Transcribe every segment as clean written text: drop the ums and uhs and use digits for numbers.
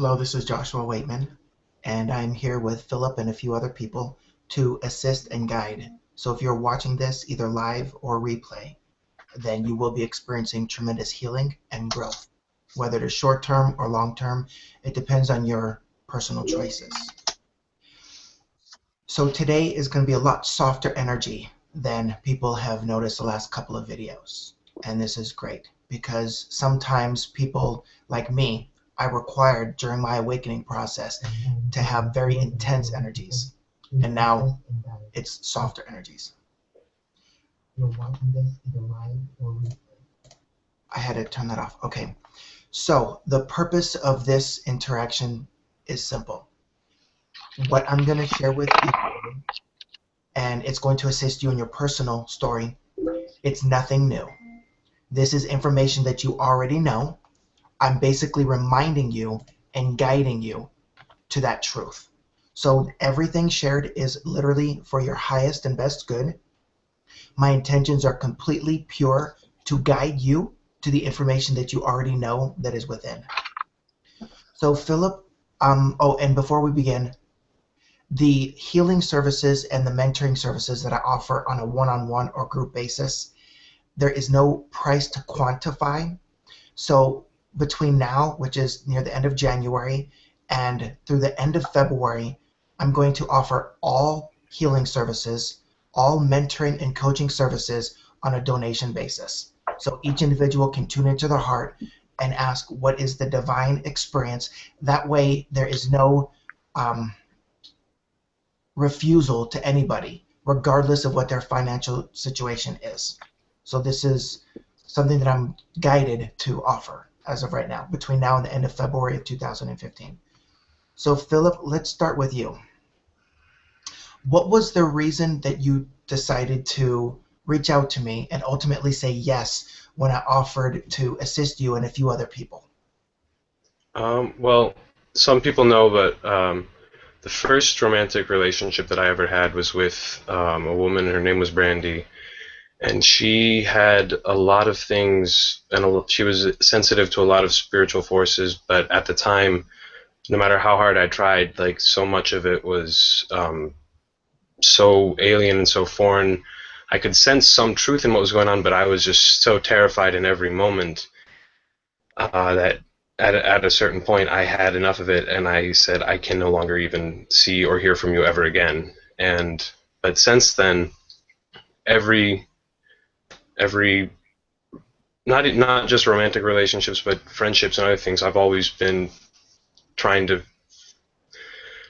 Hello, this is Joshua Waitman, and I'm here with Philip and a few other people to assist and guide. So if you're watching this either live or replay, then you will be experiencing tremendous healing and growth. Whether it is short term or long term, it depends on your personal choices. So today is going to be a lot softer energy than people have noticed the last couple of videos. And this is great because sometimes people like me, I required during my awakening process to have very intense energies. And now it's softer energies. I had to turn that off. Okay. So the purpose of this interaction is simple. What I'm going to share with you, and it's going to assist you in your personal story, it's nothing new. This is information that you already know. I'm basically reminding you and guiding you to that truth. So everything shared is literally for your highest and best good. My intentions are completely pure to guide you to the information that you already know that is within. So Philip, and before we begin, the healing services and the mentoring services that I offer on a one-on-one or group basis, there is no price to quantify. So between now, which is near the end of January, and through the end of February, I'm going to offer all healing services, all mentoring and coaching services on a donation basis. So each individual can tune into their heart and ask, what is the divine experience? That way there is no refusal to anybody, regardless of what their financial situation is. So this is something that I'm guided to offer as of right now, between now and the end of February of 2015. So Philip, let's start with you. What was the reason that you decided to reach out to me and ultimately say yes when I offered to assist you and a few other people? Well, some people know, but the first romantic relationship that I ever had was with a woman. Her name was Brandy, and she had a lot of things, and she was sensitive to a lot of spiritual forces. But at the time, no matter how hard I tried, like so much of it was so alien and so foreign. I could sense some truth in what was going on, but I was just so terrified in every moment that at a certain point I had enough of it, and I said I can no longer even see or hear from you ever again. And but since then, every every not just romantic relationships, but friendships and other things, I've always been trying to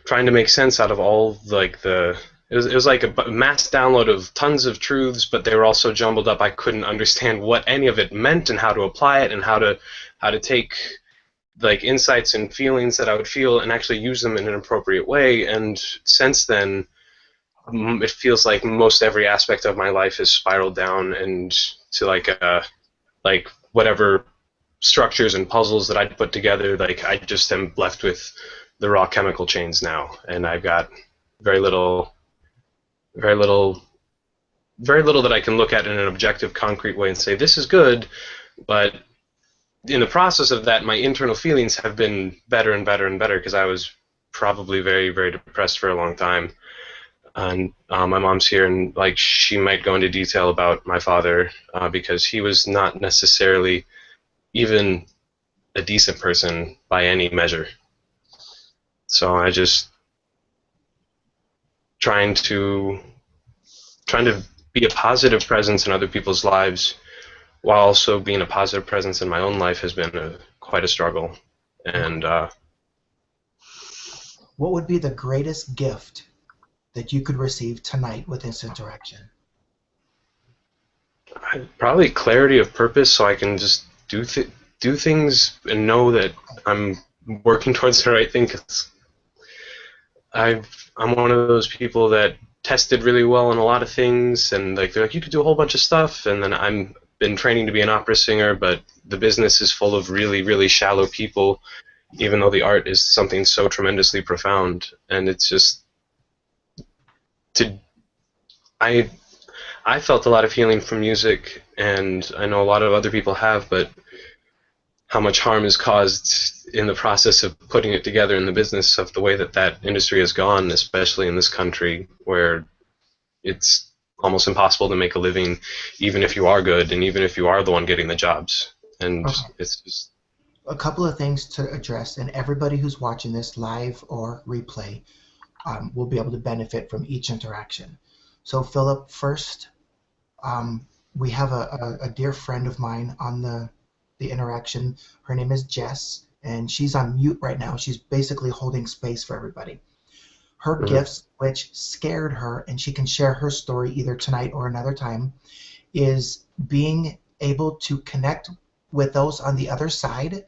make sense out of all like the it was like a mass download of tons of truths, but they were all so jumbled up I couldn't understand what any of it meant and how to apply it and how to take like insights and feelings that I would feel and actually use them in an appropriate way. And since then, it feels like most every aspect of my life has spiraled down and to like whatever structures and puzzles that I'd put together, like I just am left with the raw chemical chains now, and I've got very little, very little, very little that I can look at in an objective, concrete way and say this is good. But in the process of that, my internal feelings have been better and better and better because I was probably very, very depressed for a long time. And my mom's here, and like she might go into detail about my father because he was not necessarily even a decent person by any measure. So I just trying to be a positive presence in other people's lives while also being a positive presence in my own life has been quite a struggle. And What would be the greatest gift that you could receive tonight with this interaction? probably clarity of purpose, so I can just do things and know that I'm working towards the right thing. Cause I'm one of those people that tested really well on a lot of things, and like they're like you could do a whole bunch of stuff, and then I'm been training to be an opera singer, but the business is full of really, really shallow people, even though the art is something so tremendously profound. And it's just to I I felt a lot of healing from music, and I know a lot of other people have, but how much harm is caused in the process of putting it together in the business of the way that that industry has gone, especially in this country where it's almost impossible to make a living, even if you are good and even if you are the one getting the jobs. And Okay. it's just, A couple of things to address, and everybody who's watching this live or replay will be able to benefit from each interaction. So, Philip, first, we have a dear friend of mine on the interaction. Her name is Jess, and she's on mute right now. She's basically holding space for everybody. Her mhm. gifts, which scared her, and she can share her story either tonight or another time, is being able to connect with those on the other side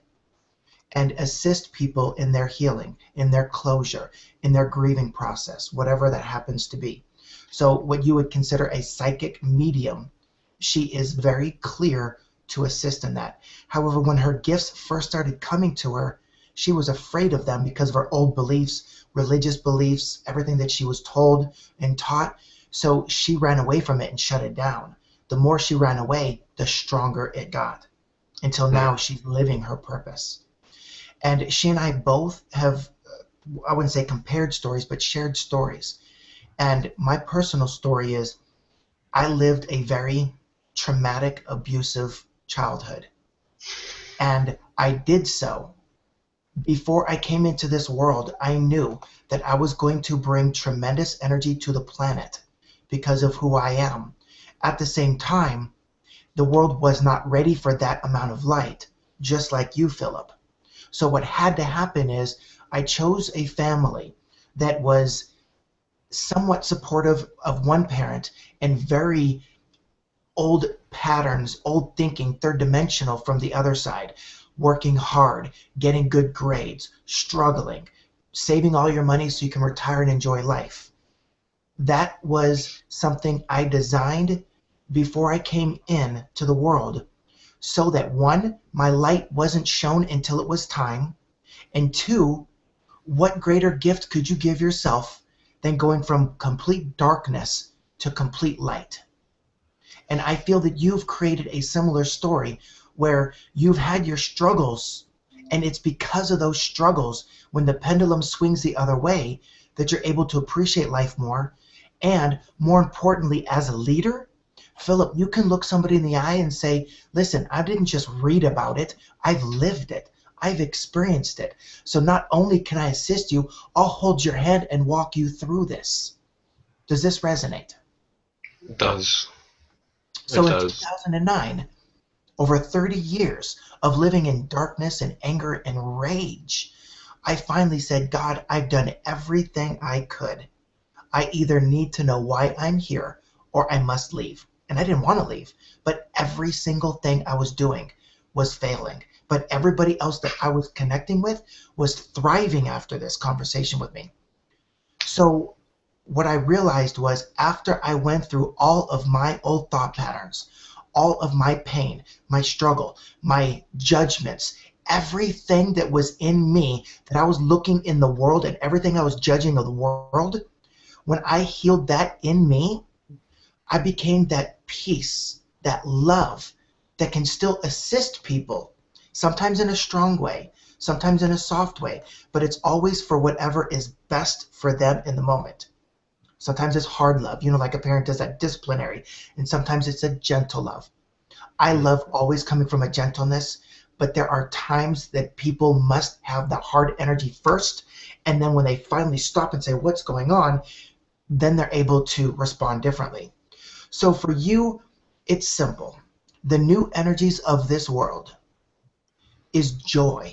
and assist people in their healing, in their closure, in their grieving process, whatever that happens to be. So, what you would consider a psychic medium, she is very clear to assist in that. However, when her gifts first started coming to her, she was afraid of them because of her old beliefs, religious beliefs, everything that she was told and taught. So, she ran away from it and shut it down. The more she ran away, the stronger it got until now she's living her purpose. And she and I both have, I wouldn't say compared stories, but shared stories. And my personal story is I lived a very traumatic, abusive childhood. And I did so. Before I came into this world, I knew that I was going to bring tremendous energy to the planet because of who I am. At the same time, the world was not ready for that amount of light, just like you, Philip. So what had to happen is I chose a family that was somewhat supportive of one parent and very old patterns, old thinking, third dimensional from the other side, working hard, getting good grades, struggling, saving all your money so you can retire and enjoy life. That was something I designed before I came in to the world so that one, my light wasn't shown until it was time, and two, what greater gift could you give yourself than going from complete darkness to complete light? And I feel that you've created a similar story where you've had your struggles, and it's because of those struggles, when the pendulum swings the other way, that you're able to appreciate life more. And more importantly, as a leader, Philip, you can look somebody in the eye and say, listen, I didn't just read about it, I've lived it. I've experienced it. So not only can I assist you, I'll hold your hand and walk you through this. Does this resonate? It does. It So in does. 2009, over 30 years of living in darkness and anger and rage, I finally said, God, I've done everything I could. I either need to know why I'm here or I must leave. And I didn't want to leave, but every single thing I was doing was failing. But everybody else that I was connecting with was thriving after this conversation with me. So what I realized was after I went through all of my old thought patterns, all of my pain, my struggle, my judgments, everything that was in me that I was looking in the world and everything I was judging of the world, when I healed that in me, I became that peace, that love that can still assist people, sometimes in a strong way, sometimes in a soft way, but it's always for whatever is best for them in the moment. Sometimes it's hard love, like a parent does that disciplinary, and sometimes it's a gentle love. I Mhm. love always coming from a gentleness, but there are times that people must have the hard energy first, and then when they finally stop and say, what's going on, then they're able to respond differently. So for you, it's simple. The new energies of this world is joy,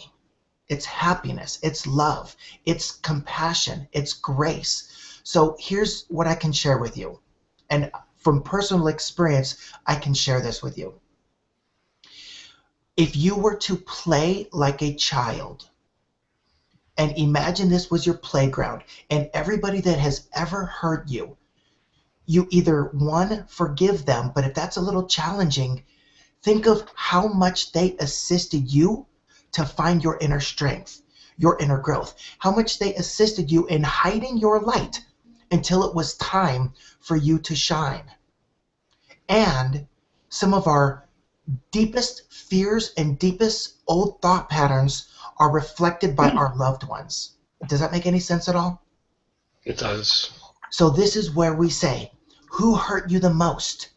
it's happiness, it's love, it's compassion, it's grace. So here's what I can share with you. And from personal experience, I can share this with you. If you were to play like a child, and imagine this was your playground, and everybody that has ever hurt you, you either one, forgive them, but if that's a little challenging, think of how much they assisted you to find your inner strength, your inner growth, how much they assisted you in hiding your light until it was time for you to shine. And some of our deepest fears and deepest old thought patterns are reflected by our loved ones. Does that make any sense at all? It does. So this is where we say, who hurt you the most?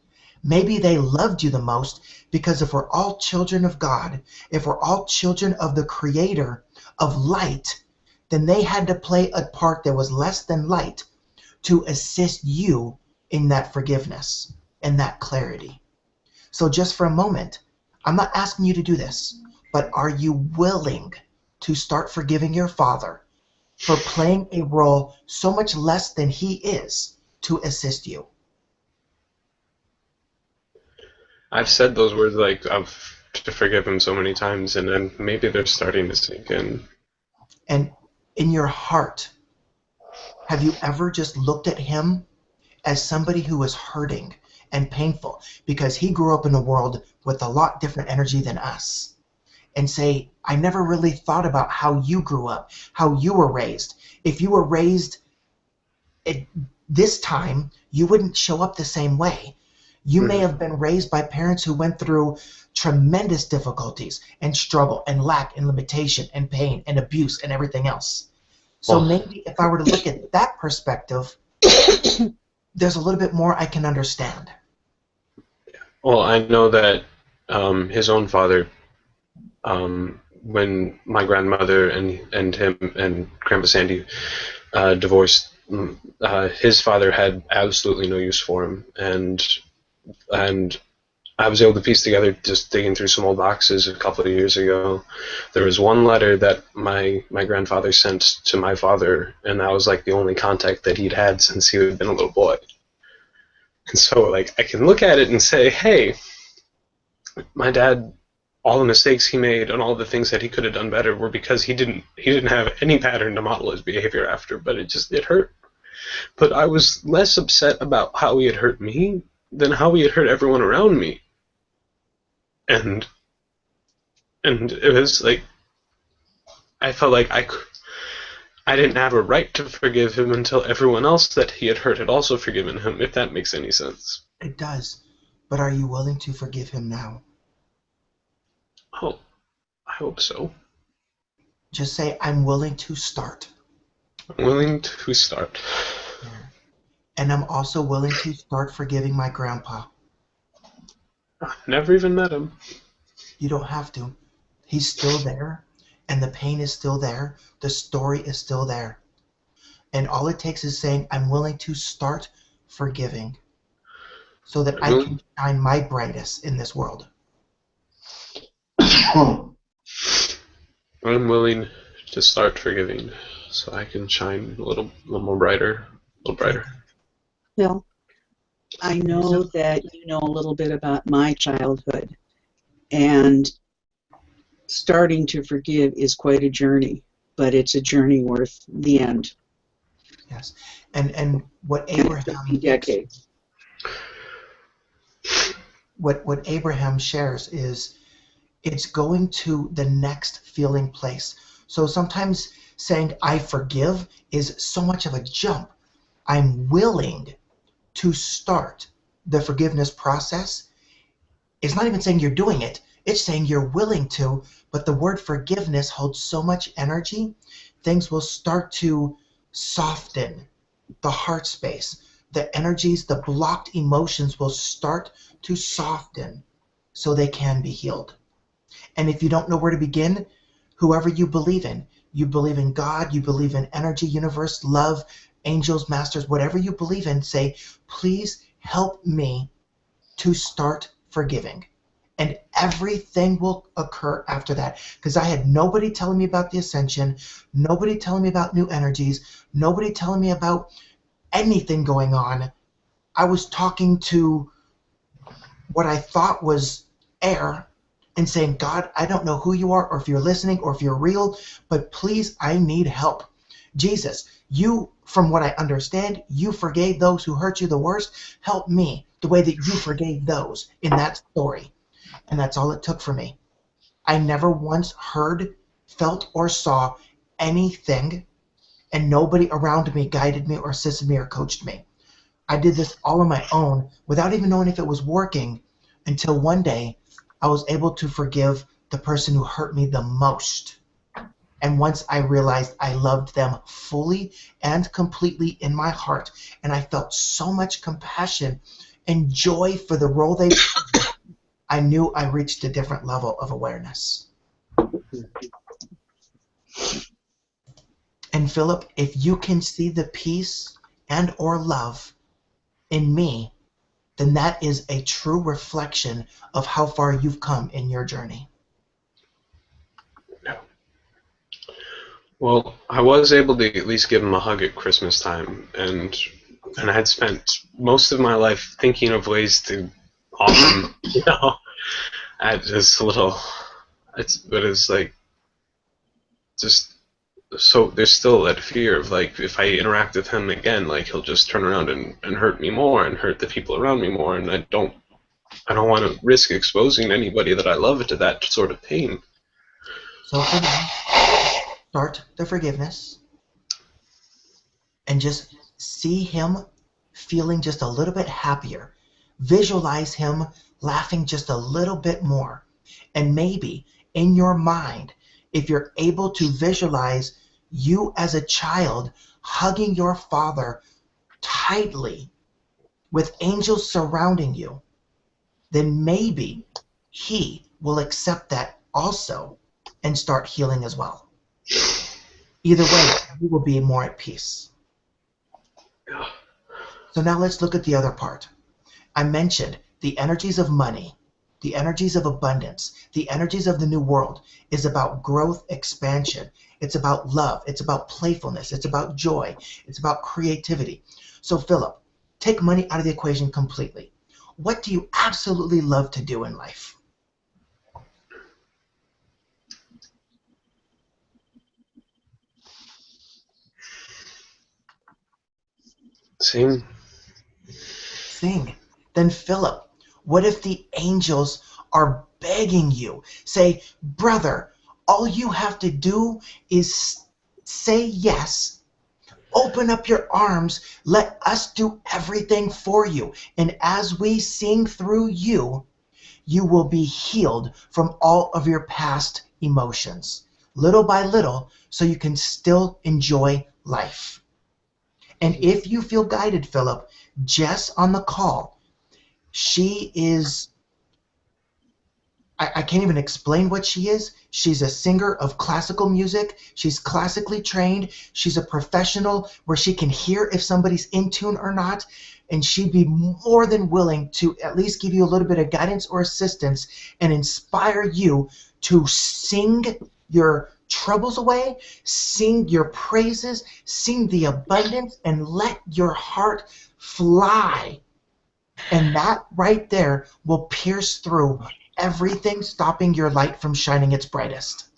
Maybe they loved you the most, because if we're all children of God, if we're all children of the Creator of light, then they had to play a part that was less than light to assist you in that forgiveness and that clarity. So just for a moment, I'm not asking you to do this, but are you willing to start forgiving your father for playing a role so much less than he is to assist you? I've said those words like to forgive him so many times, and then maybe they're starting to sink in. And in your heart, have you ever just looked at him as somebody who was hurting and painful because he grew up in a world with a lot different energy than us, and say, I never really thought about how you grew up, how you were raised. If you were raised at this time, you wouldn't show up the same way. You may have been raised by parents who went through tremendous difficulties and struggle and lack and limitation and pain and abuse and everything else. So maybe if I were to look at that perspective, there's a little bit more I can understand. Well, I know that his own father, when my grandmother and him and Grandpa Sandy divorced, his father had absolutely no use for him, and I was able to piece together, just digging through some old boxes a couple of years ago, there was one letter that my grandfather sent to my father, and that was like the only contact that he'd had since he had been a little boy. And so, like, I can look at it and say, hey, my dad, all the mistakes he made and all the things that he could have done better were because he didn't have any pattern to model his behavior after, but it hurt. But I was less upset about how he had hurt me than how he had hurt everyone around me. And it was like, I felt like I didn't have a right to forgive him until everyone else that he had hurt had also forgiven him, if that makes any sense. It does. But are you willing to forgive him now? Oh, I hope so. Just say, I'm willing to start. I'm willing to start. Yeah. And I'm also willing to start forgiving my grandpa. I've never even met him. You don't have to. He's still there, and the pain is still there. The story is still there. And all it takes is saying, I'm willing to start forgiving so that I can shine my brightest in this world. I'm willing to start forgiving so I can shine a little more brighter, a little brighter. Phil, I know that you know a little bit about my childhood, and starting to forgive is quite a journey, but it's a journey worth the end. Yes, and what Abraham decades. What Abraham shares is it's going to the next feeling place. So sometimes saying I forgive is so much of a jump. I'm willing to start the forgiveness process. It's not even saying you're doing it. It's saying you're willing to, but the word forgiveness holds so much energy, things will start to soften. The heart space, the energies, the blocked emotions will start to soften so they can be healed. And if you don't know where to begin, whoever you believe in God, you believe in energy, universe, love, angels, masters, whatever you believe in, say, please help me to start forgiving. And everything will occur after that. Because I had nobody telling me about the ascension, nobody telling me about new energies, nobody telling me about anything going on. I was talking to what I thought was air and saying, God, I don't know who you are or if you're listening or if you're real, but please, I need help. Jesus, you, from what I understand, you forgave those who hurt you the worst. Help me the way that you forgave those in that story. And that's all it took for me. I never once heard, felt, or saw anything, and nobody around me guided me or assisted me or coached me. I did this all on my own without even knowing if it was working until one day I was able to forgive the person who hurt me the most. And once I realized I loved them fully and completely in my heart, and I felt so much compassion and joy for the role they played, I knew I reached a different level of awareness. And Philip, if you can see the peace and or love in me, then that is a true reflection of how far you've come in your journey. Well, I was able to at least give him a hug at Christmas time, and I had spent most of my life thinking of ways to offer him, at just a little. But it's like just so there's still that fear of like if I interact with him again, like he'll just turn around and hurt me more and hurt the people around me more, and I don't want to risk exposing anybody that I love to that sort of pain. So for now, start the forgiveness and just see him feeling just a little bit happier. Visualize him laughing just a little bit more. And maybe in your mind, if you're able to visualize you as a child hugging your father tightly with angels surrounding you, then maybe he will accept that also and start healing as well. Either way, you will be more at peace. So now let's look at the other part. I mentioned the energies of money, the energies of abundance, the energies of the new world is about growth, expansion. It's about love. It's about playfulness. It's about joy. It's about creativity. So Philip, take money out of the equation completely. What do you absolutely love to do in life? Sing. Sing. Then Philip, what if the angels are begging you? Say, brother, all you have to do is say yes. Open up your arms. Let us do everything for you. And as we sing through you, you will be healed from all of your past emotions, little by little, so you can still enjoy life. And if you feel guided, Philip, Jess on the call, she is, I can't even explain what she is. She's a singer of classical music. She's classically trained. She's a professional where she can hear if somebody's in tune or not. And she'd be more than willing to at least give you a little bit of guidance or assistance and inspire you to sing your troubles away, sing your praises, sing the abundance, and let your heart fly. And that right there will pierce through everything, stopping your light from shining its brightest.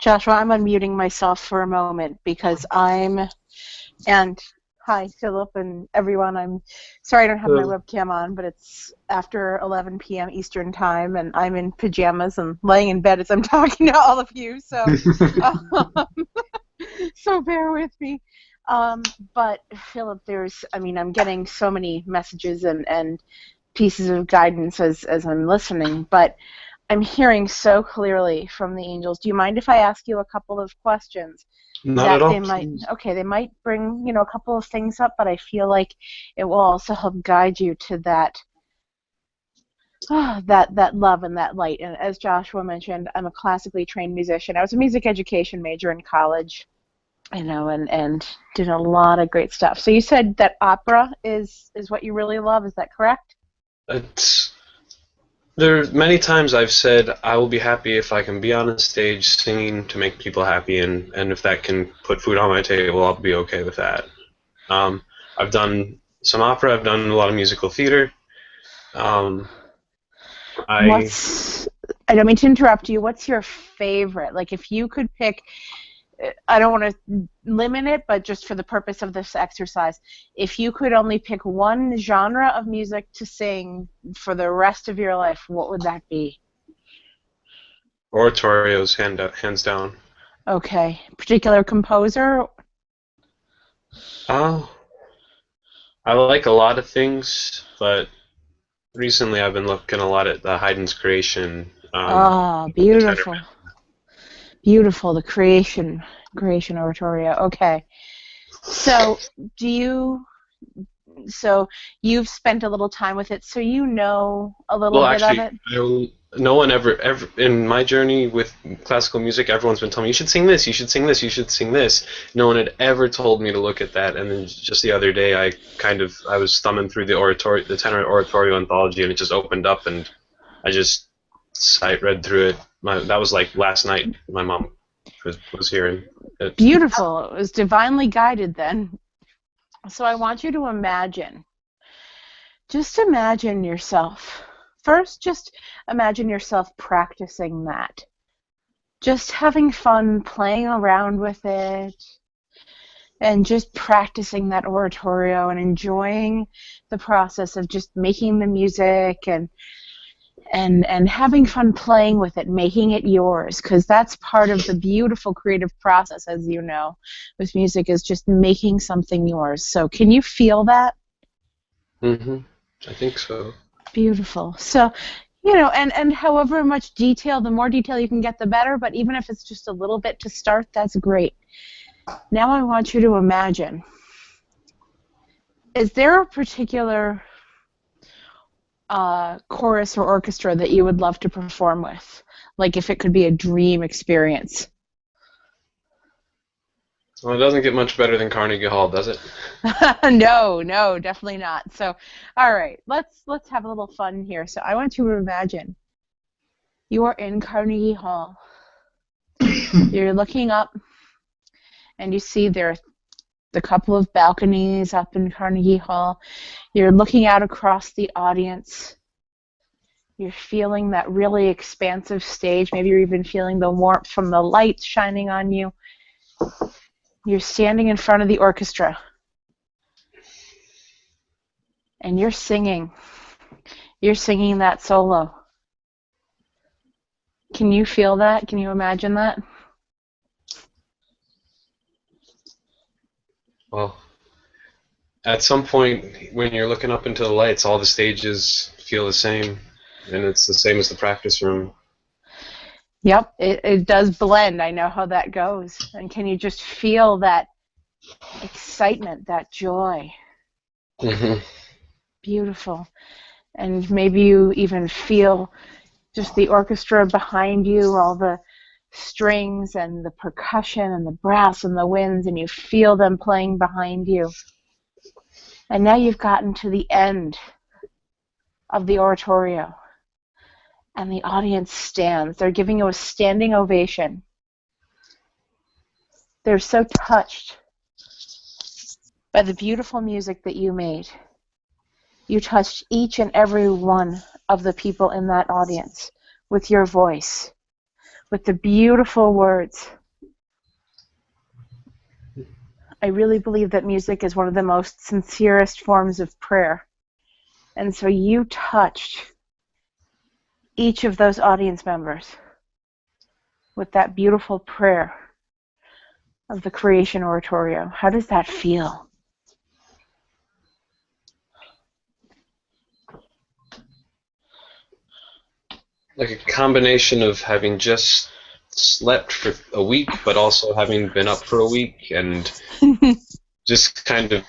Joshua, I'm unmuting myself for a moment because and hi, Philip and everyone. I'm sorry I don't have my webcam on, but it's after 11 p.m. Eastern time, and I'm in pajamas and laying in bed as I'm talking to all of you, so so bear with me. But Philip, I'm getting so many messages and pieces of guidance as I'm listening, but I'm hearing so clearly from the angels. Do you mind if I ask you a couple of questions? Not at all. They might bring, a couple of things up, but I feel like it will also help guide you to that love and that light. And as Joshua mentioned, I'm a classically trained musician. I was a music education major in college, and did a lot of great stuff. So you said that opera is what you really love. Is that correct? There are many times I've said I will be happy if I can be on a stage singing to make people happy, and if that can put food on my table, I'll be okay with that. I've done some opera. I've done a lot of musical theater. I don't mean to interrupt you. What's your favorite? Like, if you could pick, I don't want to limit it, but just for the purpose of this exercise, if you could only pick one genre of music to sing for the rest of your life, what would that be? Oratorios, hands down. Okay. Particular composer? I like a lot of things, but recently I've been looking a lot at the Haydn's Creation. Oh, The tenor. beautiful. Beautiful, the creation oratorio. Okay. So, do you so you've spent a little time with it, so you know a little Well, bit of actually, it? no one ever in my journey with classical music, everyone's been telling me you should sing this, you should sing this, you should sing this. No one had ever told me to look at that, and then just the other day, I was thumbing through the tenor oratorio anthology, and it just opened up, and I just sight read through it. That was like last night. My mom was hearing it. Beautiful. It was divinely guided then. So I want you to just imagine yourself. First, just imagine yourself practicing that. Just having fun playing around with it and just practicing that oratorio and enjoying the process of just making the music and having fun playing with it, making it yours, because that's part of the beautiful creative process, as you know, with music, is just making something yours. So can you feel that? Hmm. I think so. Beautiful. So, and however much detail, the more detail you can get, the better, but even if it's just a little bit to start, that's great. Now I want you to imagine, is there a particular chorus or orchestra that you would love to perform with? Like if it could be a dream experience. Well, it doesn't get much better than Carnegie Hall, does it? No, definitely not. So, all right, let's have a little fun here. So I want you to imagine you are in Carnegie Hall. You're looking up, and you see there are the couple of balconies up in Carnegie Hall. You're looking out across the audience. You're feeling that really expansive stage. Maybe you're even feeling the warmth from the lights shining on you. You're standing in front of the orchestra. And you're singing. You're singing that solo. Can you feel that? Can you imagine that? Well, at some point when you're looking up into the lights, all the stages feel the same, and it's the same as the practice room. Yep, it does blend. I know how that goes. And can you just feel that excitement, that joy? Mm-hmm. Beautiful. And maybe you even feel just the orchestra behind you, all the strings and the percussion and the brass and the winds, and you feel them playing behind you. And now you've gotten to the end of the oratorio, and the audience stands. They're giving you a standing ovation. They're so touched by the beautiful music that you made. You touched each and every one of the people in that audience with your voice, with the beautiful words. I really believe that music is one of the most sincerest forms of prayer. And so you touched each of those audience members with that beautiful prayer of the creation oratorio. How does that feel? Like a combination of having just slept for a week, but also having been up for a week, and just kind of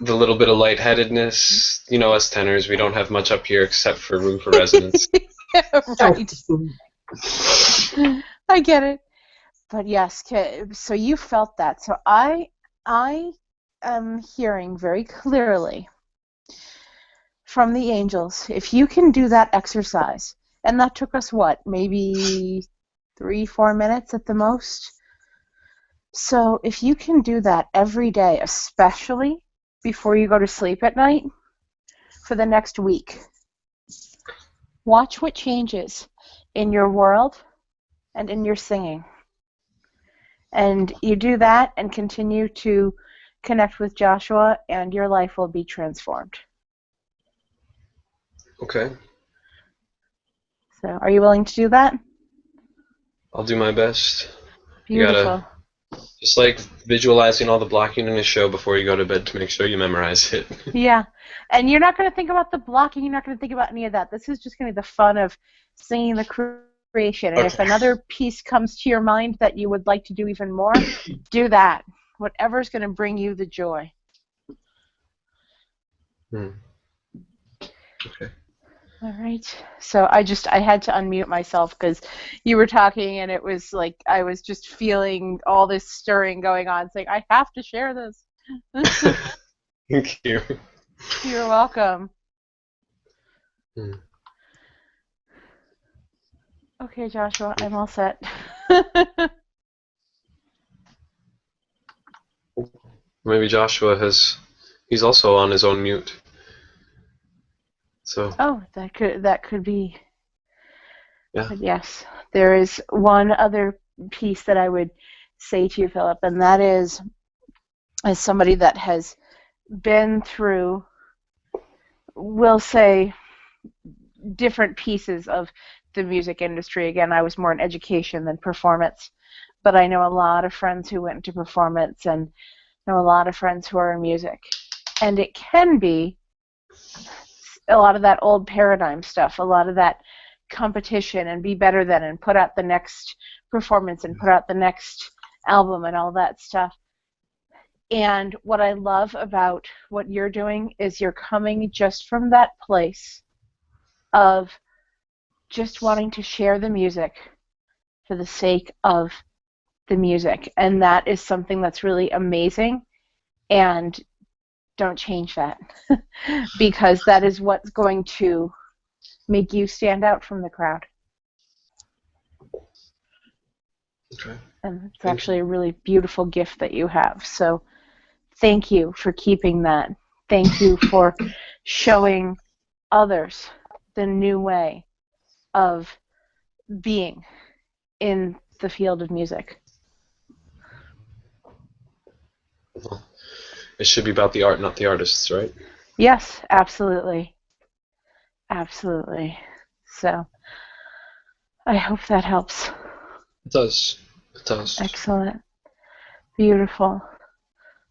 the little bit of lightheadedness. You know, us tenors, we don't have much up here except for room for resonance. Right. I get it. But yes, so you felt that. So I am hearing very clearly from the angels, if you can do that exercise, and that took us what, maybe 3-4 minutes at the most? So if you can do that every day, especially before you go to sleep at night, for the next week, watch what changes in your world and in your singing. And you do that and continue to connect with Joshua, and your life will be transformed. Okay. So are you willing to do that? I'll do my best. Beautiful. Just like visualizing all the blocking in a show before you go to bed to make sure you memorize it. Yeah. And you're not going to think about the blocking. You're not going to think about any of that. This is just going to be the fun of singing the creation. And if Okay. another piece comes to your mind that you would like to do even more, do that. Whatever's going to bring you the joy. Hmm. Okay. All right. So I had to unmute myself because you were talking and it was like I was just feeling all this stirring going on, saying, I have to share this. Thank you. You're welcome. Hmm. Okay, Joshua, I'm all set. Maybe Joshua he's also on his own mute. So Oh, that could be. yeah. But yes, there is one other piece that I would say to you, Philip, and that is, as somebody that has been through, we'll say, different pieces of the music industry. Again, I was more in education than performance, but I know a lot of friends who went into performance and know a lot of friends who are in music. And it can be a lot of that old paradigm stuff, a lot of that competition and be better than and put out the next performance and put out the next album and all that stuff. And what I love about what you're doing is you're coming just from that place of just wanting to share the music for the sake of the music. And that is something that's really amazing. And don't change that because that is what's going to make you stand out from the crowd. Okay. And it's actually a really beautiful gift that you have. So thank you for keeping that. Thank you for showing others the new way of being in the field of music. Well, it should be about the art, not the artists, right? Yes, absolutely. Absolutely. So I hope that helps. It does. It does. Excellent. Beautiful.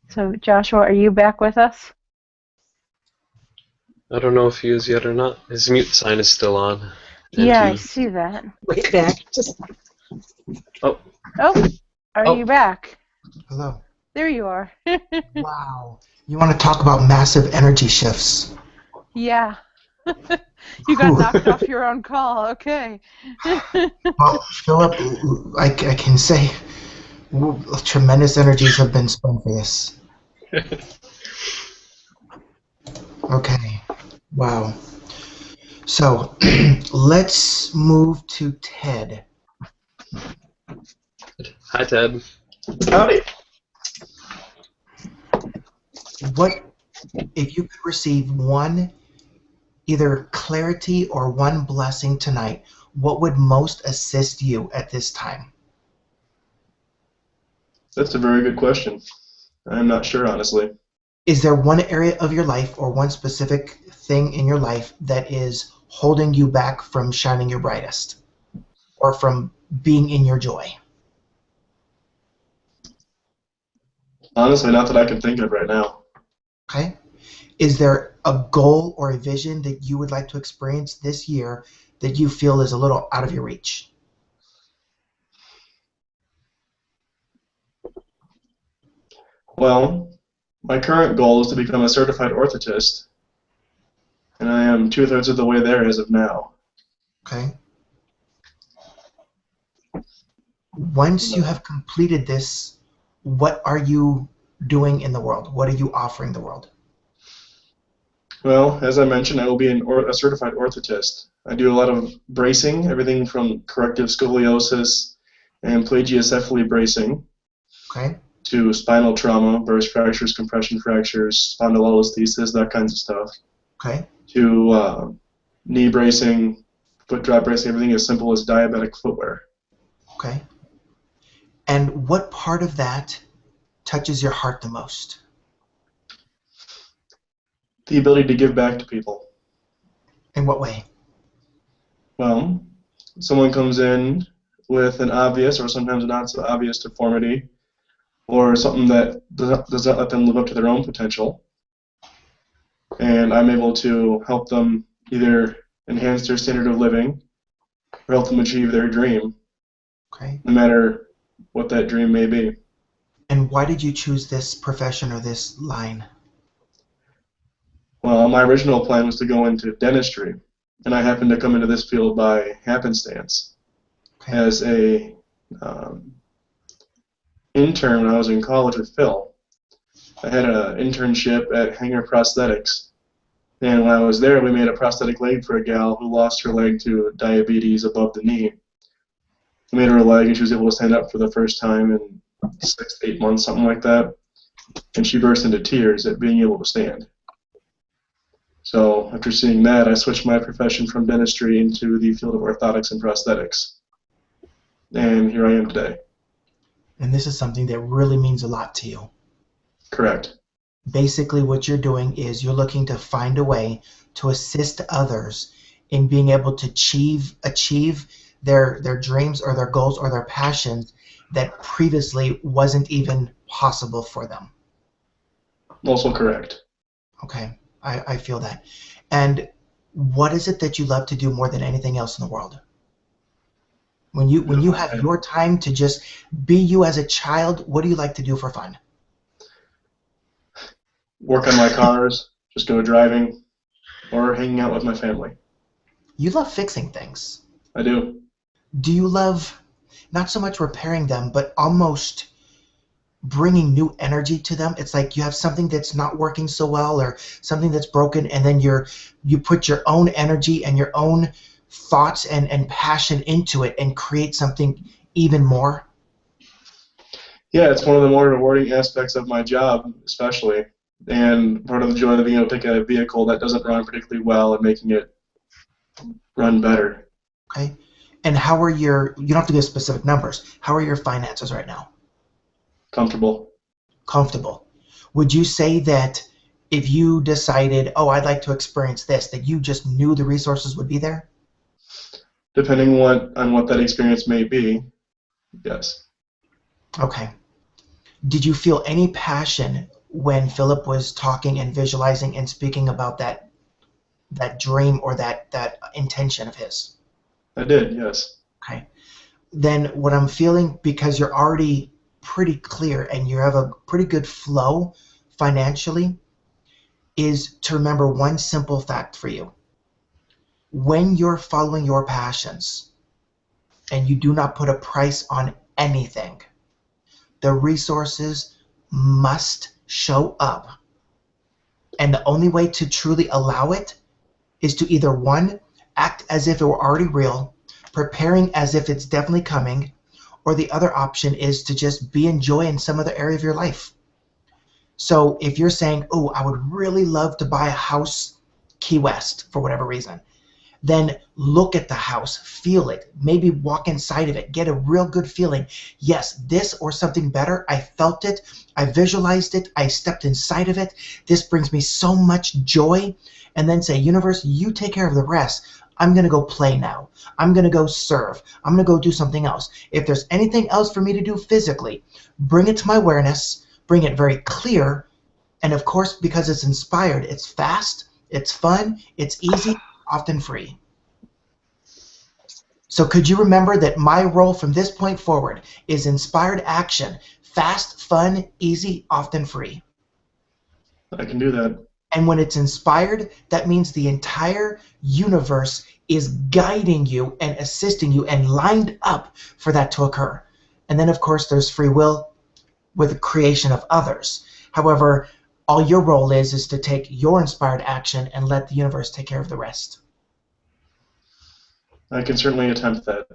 So Joshua, are you back with us? I don't know if he is yet or not. His mute sign is still on. And Yeah, I he- see that. Way back. Just Oh, Oh, are Oh. you back? Hello. There you are. Wow. You want to talk about massive energy shifts? Yeah. You got knocked off your own call. Okay. Well, Philip, I can say tremendous energies have been spent for this. Okay. Wow. So let's move to Ted. hi Ted. Howdy. What if you could receive one, either clarity or one blessing tonight, what would most assist you at this time? That's a very good question. I'm not sure, honestly. Is there one area of your life or one specific thing in your life that is holding you back from shining your brightest or from being in your joy? Honestly, not that I can think of right now. Okay. Is there a goal or a vision that you would like to experience this year that you feel is a little out of your reach? Well, my current goal is to become a certified orthotist, and I am 2/3 of the way there as of now. Okay. Once you have completed this, what are you doing in the world? What are you offering the world? Well, as I mentioned, I will be a certified orthotist. I do a lot of bracing, everything from corrective scoliosis and plagiocephaly bracing Okay. to spinal trauma, burst fractures, compression fractures, spondylolisthesis, that kinds of stuff, Okay. to knee bracing, foot drop bracing, everything as simple as diabetic footwear. Okay. And what part of that touches your heart the most? The ability to give back to people. In what way? Well, someone comes in with an obvious or sometimes not so obvious deformity. or something that does not let them live up to their own potential. And I'm able to help them either enhance their standard of living or help them achieve their dream, Okay. no matter what that dream may be. And why did you choose this profession or this line? Well, my original plan was to go into dentistry, and I happened to come into this field by happenstance. Okay. As a intern when I was in college with Phil, I had an internship at Hanger Prosthetics, and when I was there, we made a prosthetic leg for a gal who lost her leg to diabetes above the knee. We made her a leg, and she was able to stand up for the first time in 6 to 8 months, something like that, and she burst into tears at being able to stand. So after seeing that, I switched my profession from dentistry into the field of orthotics and prosthetics. And here I am today. And this is something that really means a lot to you. Correct. Basically, what you're doing is you're looking to find a way to assist others in being able to achieve their dreams or their goals or their passions that previously wasn't even possible for them. Also correct. Okay, I feel that. And what is it that you love to do more than anything else in the world? When you have your time to just be you as a child, what do you like to do for fun? Work on my cars, just go driving, or hanging out with my family. You love fixing things. I do. Do you love not so much repairing them, but almost bringing new energy to them? It's like you have something that's not working so well or something that's broken, and then you put your own energy and your own thoughts and passion into it and create something even more. Yeah, it's one of the more rewarding aspects of my job, especially. And part of the joy of being able to take a vehicle that doesn't run particularly well and making it run better. Okay. And how are you don't have to give specific numbers, how are your finances right now? Comfortable. Comfortable. Would you say that if you decided, oh, I'd like to experience this, that you just knew the resources would be there? Depending on what that experience may be, yes. Okay. Did you feel any passion when Philip was talking and visualizing and speaking about that dream or that intention of his? I did, yes. Okay. Then what I'm feeling, because you're already pretty clear and you have a pretty good flow financially, is to remember one simple fact for you. When you're following your passions and you do not put a price on anything, the resources must show up. And the only way to truly allow it is to either, one, act as if it were already real, preparing as if it's definitely coming, or the other option is to just be in joy in some other area of your life. So if you're saying, oh, I would really love to buy a house, Key West, for whatever reason, then look at the house, feel it, maybe walk inside of it, get a real good feeling. Yes, this or something better, I felt it, I visualized it, I stepped inside of it, this brings me so much joy. And then say, universe, you take care of the rest. I'm going to go play now. I'm going to go serve. I'm going to go do something else. If there's anything else for me to do physically, bring it to my awareness, bring it very clear, and of course, because it's inspired, it's fast, it's fun, it's easy, often free. So could you remember that my role from this point forward is inspired action, fast, fun, easy, often free. I can do that. And when it's inspired, that means the entire universe is guiding you and assisting you and lined up for that to occur. And then, of course, there's free will with the creation of others. However, all your role is to take your inspired action and let the universe take care of the rest. I can certainly attempt that.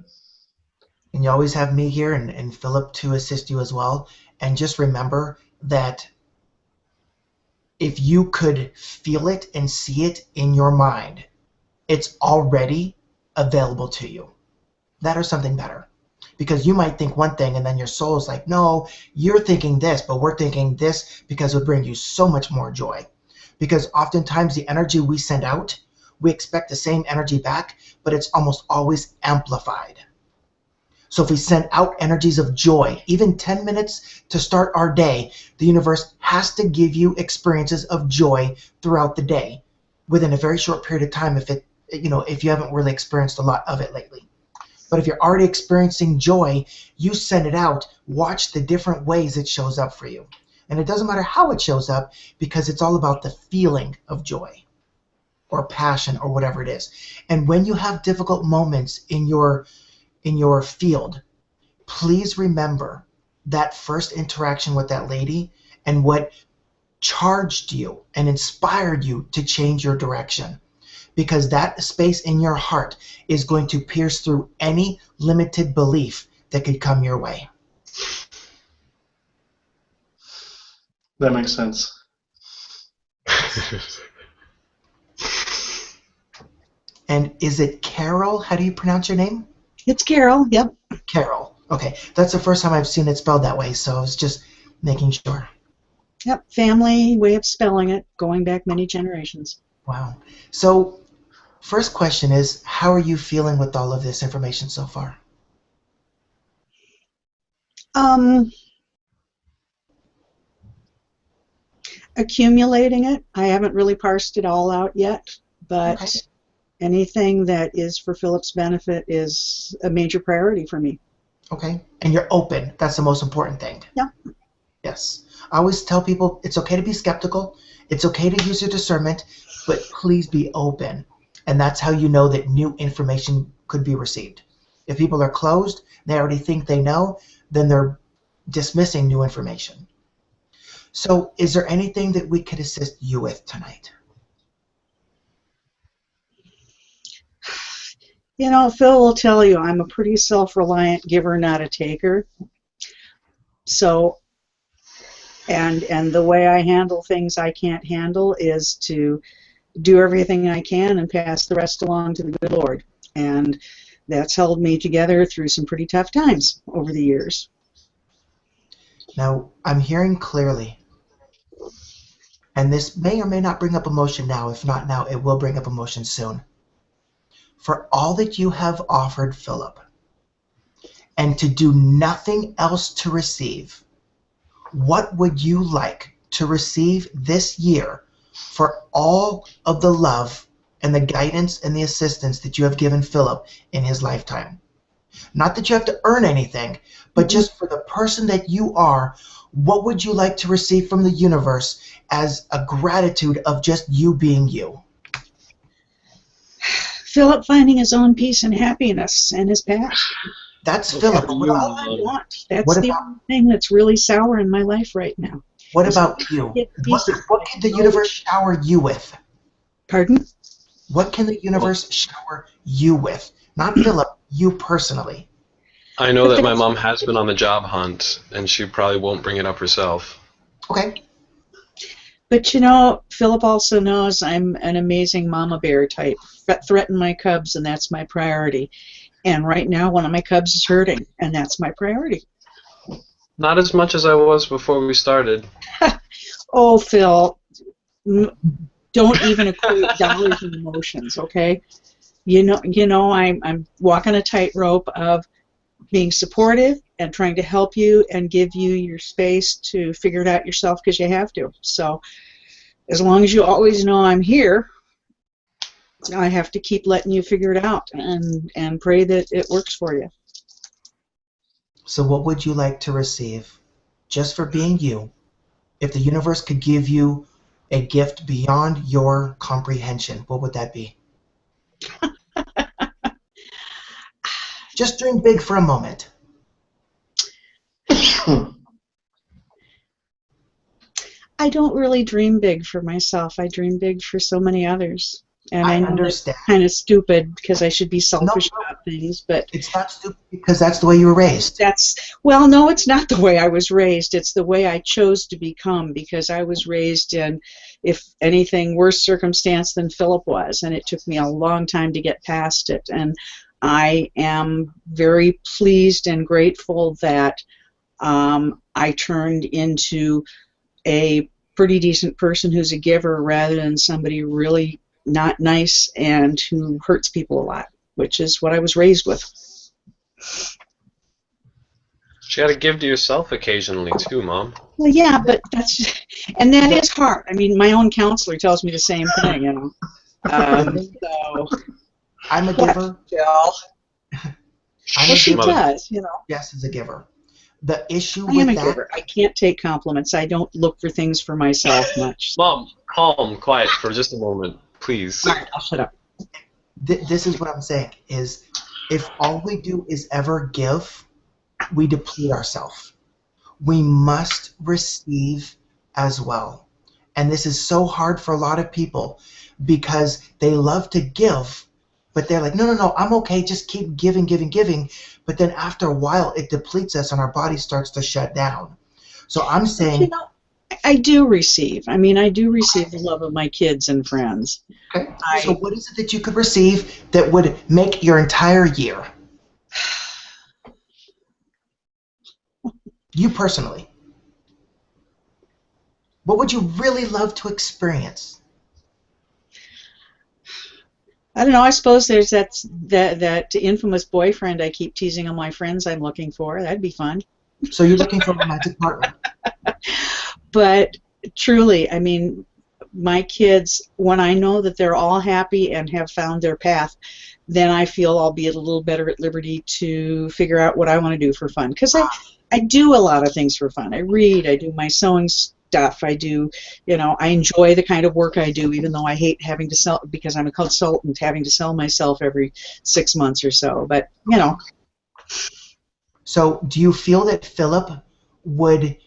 And you always have me here and Philip to assist you as well. And just remember that if you could feel it and see it in your mind, it's already available to you. That or something better. Because you might think one thing and then your soul is like, no, you're thinking this, but we're thinking this because it would bring you so much more joy. Because oftentimes the energy we send out, we expect the same energy back, but it's almost always amplified. So if we send out energies of joy, even 10 minutes to start our day, the universe has to give you experiences of joy throughout the day within a very short period of time if you haven't really experienced a lot of it lately. But if you're already experiencing joy, you send it out, watch the different ways it shows up for you. And it doesn't matter how it shows up because it's all about the feeling of joy or passion or whatever it is. And when you have difficult moments in your field, please remember that first interaction with that lady and what charged you and inspired you to change your direction. Because that space in your heart is going to pierce through any limited belief that could come your way. That makes sense. And is it Carol? How do you pronounce your name? It's Carol, yep. Carol. Okay, that's the first time I've seen it spelled that way, so I was just making sure. Yep, family way of spelling it, going back many generations. Wow. So, first question is, how are you feeling with all of this information so far? Accumulating it. I haven't really parsed it all out yet, but Okay. anything that is for Philip's benefit is a major priority for me. Okay. And you're open. That's the most important thing. Yeah. Yes. I always tell people it's okay to be skeptical. It's okay to use your discernment, but please be open. And that's how you know that new information could be received. If people are closed, they already think they know, then they're dismissing new information. So is there anything that we could assist you with tonight? You know, Phil will tell you I'm a pretty self-reliant giver, not a taker. So, and the way I handle things I can't handle is to do everything I can and pass the rest along to the good Lord. And that's held me together through some pretty tough times over the years. Now, I'm hearing clearly, and this may or may not bring up emotion now. If not now, it will bring up emotion soon. For all that you have offered Philip, and to do nothing else to receive, what would you like to receive this year for all of the love and the guidance and the assistance that you have given Philip in his lifetime? Not that you have to earn anything, but just for the person that you are, what would you like to receive from the universe as a gratitude of just you being you? Philip finding his own peace and happiness and his past. That's Philip. That's all I want. That's what the about- only thing that's really sour in my life right now. What about you? What can the universe shower you with? Pardon? What can the universe shower you with? Not Philip, you personally. I know that my mom has been on the job hunt, and she probably won't bring it up herself. Okay. But you know, Philip also knows I'm an amazing mama bear type. Threaten my cubs, and that's my priority. And right now, one of my cubs is hurting, and that's my priority. Not as much as I was before we started. Oh, Phil, don't even equate dollars and emotions, okay? You know, I'm walking a tightrope of being supportive and trying to help you and give you your space to figure it out yourself because you have to. So as long as you always know I'm here, I have to keep letting you figure it out and pray that it works for you. So what would you like to receive just for being you? If the universe could give you a gift beyond your comprehension, what would that be? Just dream big for a moment. I don't really dream big for myself. I dream big for so many others. And I know understand. that's kind of stupid because I should be selfish about things, but It's not stupid because that's the way you were raised. well, no, it's not the way I was raised. It's the way I chose to become because I was raised in, if anything, worse circumstance than Philip was, and it took me a long time to get past it. And I am very pleased and grateful that I turned into a pretty decent person who's a giver rather than somebody really not nice and who hurts people a lot, which is what I was raised with. You got to give to yourself occasionally too, Mom. Well, yeah, but and that is hard. I mean, my own counselor tells me the same thing, you know. So I'm a giver. Jill. Well, she does, you know. Jess is a giver. The issue I am with a that, giver. I can't take compliments. I don't look for things for myself much. Mom, calm, quiet for just a moment, please. All right, I'll shut up. this is what I'm saying, is if all we do is ever give, we deplete ourselves. We must receive as well. And this is so hard for a lot of people because they love to give, but they're like, no, I'm okay, just keep giving. But then after a while, it depletes us and our body starts to shut down. So I'm saying... You know, I do receive. I mean, I do receive the love of my kids and friends. Okay. So what is it that you could receive that would make your entire year? You personally. What would you really love to experience? I don't know. I suppose there's that infamous boyfriend I keep teasing on my friends I'm looking for. That'd be fun. So you're looking for a romantic partner. But truly, I mean, my kids, when I know that they're all happy and have found their path, then I feel I'll be a little better at liberty to figure out what I want to do for fun. Because I do a lot of things for fun. I read, I do my sewing stuff, I do, you know, I enjoy the kind of work I do, even though I hate having to sell, because I'm a consultant, having to sell myself every 6 months or so. But, you know. So do you feel that Philip would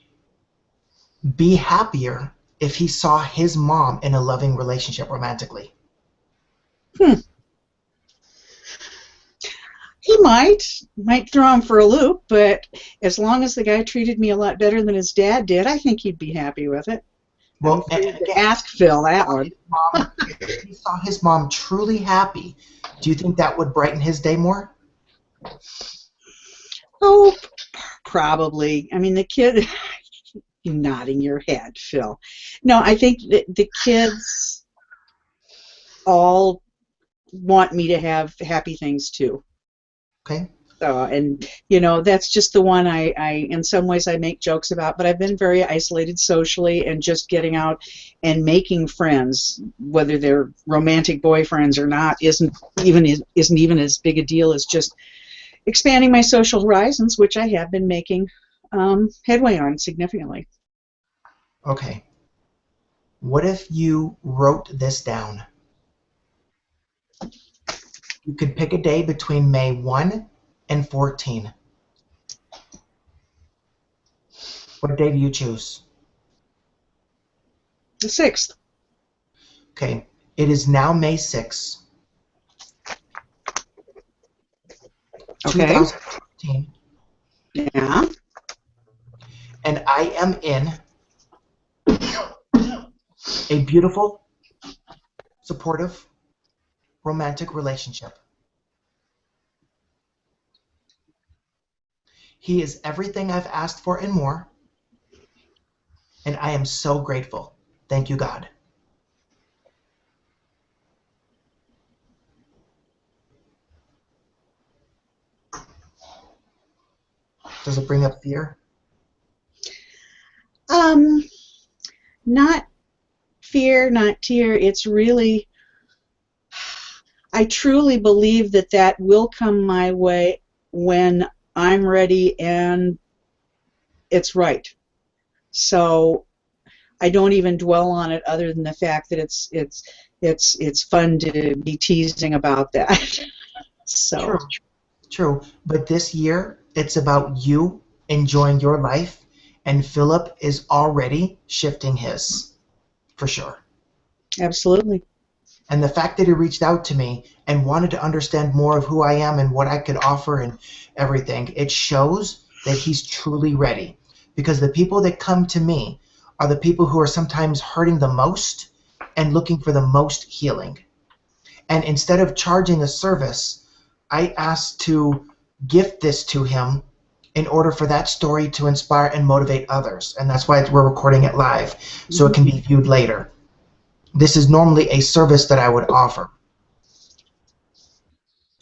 be happier if he saw his mom in a loving relationship romantically? He might throw him for a loop, but as long as the guy treated me a lot better than his dad did, I think he'd be happy with it. Well, ask Phil that one. If he saw his mom truly happy, do you think that would brighten his day more? Oh, probably. I mean, the kid... You're nodding your head, Phil. No, I think that the kids all want me to have happy things too. Okay. And you know, that's just the one I in some ways I make jokes about, but I've been very isolated socially, and just getting out and making friends, whether they're romantic boyfriends or not, isn't even as big a deal as just expanding my social horizons, which I have been making headway on significantly. Okay. What if you wrote this down? You could pick a day between May 1 and 14. What day do you choose? The 6th. Okay. It is now May 6th. Okay. 2014. Yeah. And I am in a beautiful, supportive, romantic relationship. He is everything I've asked for and more, and I am so grateful. Thank you, God. Does it bring up fear? Not fear, not tear. It's really, I truly believe that will come my way when I'm ready and it's right. So I don't even dwell on it, other than the fact that it's fun to be teasing about that. So True. But this year it's about you enjoying your life, and Philip is already shifting his, for sure. Absolutely. And the fact that he reached out to me and wanted to understand more of who I am and what I could offer and everything, it shows that he's truly ready. Because the people that come to me are the people who are sometimes hurting the most and looking for the most healing. And instead of charging a service, I asked to gift this to him in order for that story to inspire and motivate others. And that's why we're recording it live, so it can be viewed later. This is normally a service that I would offer.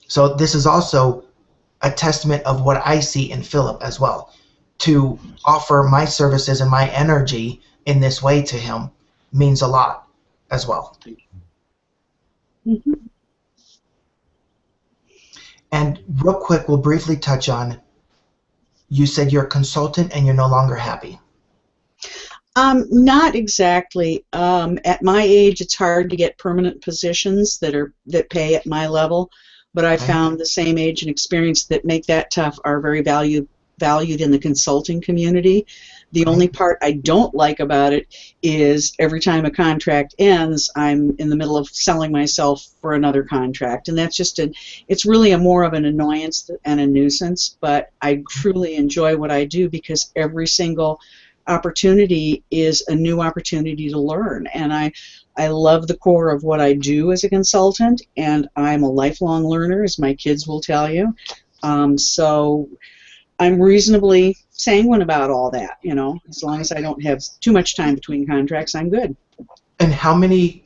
So this is also a testament of what I see in Philip as well. to offer my services and my energy in this way to him means a lot as well. Mm-hmm. And real quick, we'll briefly touch on, you said you're a consultant and you're no longer happy. Not exactly. At my age, it's hard to get permanent positions that pay at my level, but I found the same age and experience that make that tough are very valued in the consulting community. The only part I don't like about it is every time a contract ends, I'm in the middle of selling myself for another contract, and that's just it's really a more of an annoyance and a nuisance. But I truly enjoy what I do because every single opportunity is a new opportunity to learn, and I love the core of what I do as a consultant, and I'm a lifelong learner, as my kids will tell you. So I'm reasonably sanguine about all that, you know. As long as I don't have too much time between contracts, I'm good. And how many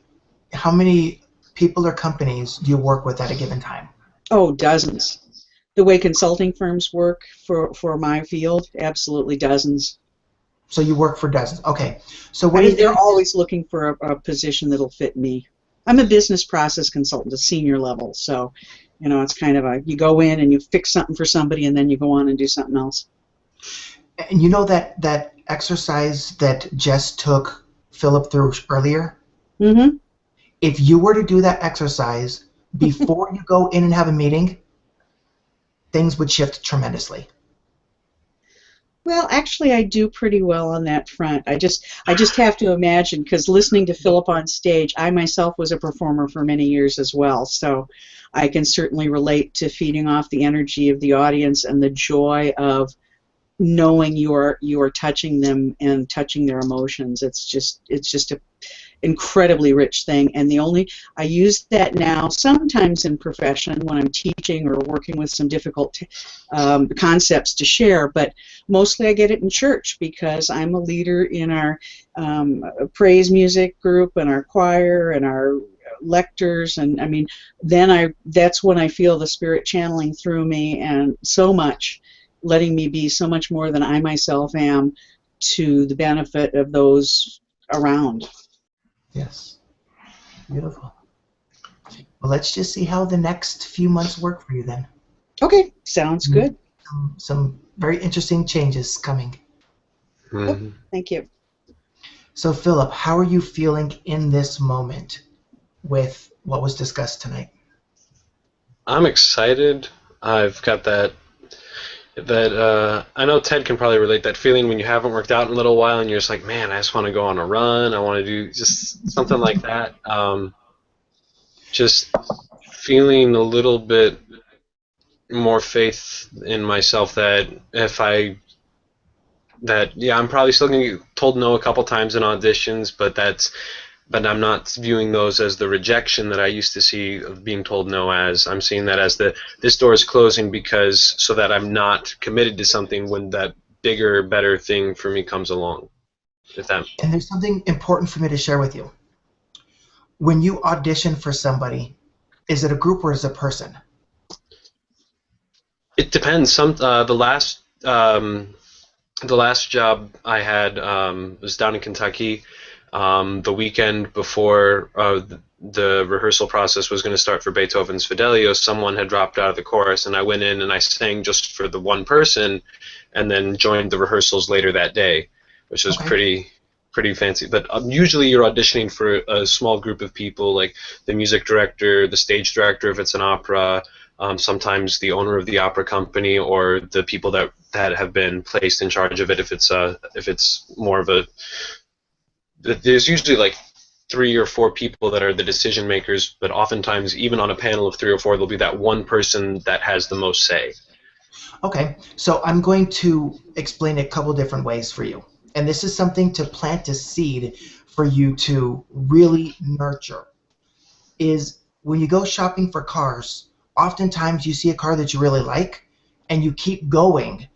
people or companies do you work with at a given time? Oh, dozens. The way consulting firms work for my field, absolutely dozens. So you work for dozens. Okay. So what I do mean, you they're think? always looking for a position that'll fit me. I'm a business process consultant, a senior level, so you know, it's kind of you go in and you fix something for somebody, and then you go on and do something else. And you know that exercise that Jess took Philip through earlier? Mm-hmm. If you were to do that exercise before you go in and have a meeting, things would shift tremendously. Well, actually, I do pretty well on that front. I just have to imagine, because listening to Philip on stage, I myself was a performer for many years as well, so I can certainly relate to feeding off the energy of the audience and the joy of knowing you are touching them and touching their emotions. It's just a incredibly rich thing, and I use that now sometimes in profession when I'm teaching or working with some difficult concepts to share, but mostly I get it in church because I'm a leader in our praise music group and our choir and our lectors, and I mean that's when I feel the Spirit channeling through me and so much letting me be so much more than I myself am to the benefit of those around. Yes. Beautiful. Well, let's just see how the next few months work for you then. Okay, sounds good. Some very interesting changes coming. Mm-hmm. Oh, thank you. So, Philip, how are you feeling in this moment with what was discussed tonight? I'm excited. I've got that I know Ted can probably relate, that feeling when you haven't worked out in a little while and you're just like, man, I just want to go on a run. I want to do just something like that. Just feeling a little bit more faith in myself that I'm probably still going to get told no a couple times in auditions, but I'm not viewing those as the rejection that I used to see of being told no as. I'm seeing that as this door is closing so that I'm not committed to something when that bigger, better thing for me comes along. And there's something important for me to share with you. When you audition for somebody, is it a group or is it a person? It depends. The last job I had was down in Kentucky. The weekend before the rehearsal process was going to start for Beethoven's Fidelio, someone had dropped out of the chorus, and I went in and I sang just for the one person, and then joined the rehearsals later that day, which was pretty fancy. But usually you're auditioning for a small group of people, like the music director, the stage director if it's an opera, sometimes the owner of the opera company, or the people that have been placed in charge of it if it's more of a. There's usually like 3 or 4 people that are the decision makers, but oftentimes even on a panel of 3 or 4 there'll be that one person that has the most say. Okay, so I'm going to explain a couple different ways for you. And this is something to plant a seed for you to really nurture. Is when you go shopping for cars, oftentimes you see a car that you really like and you keep going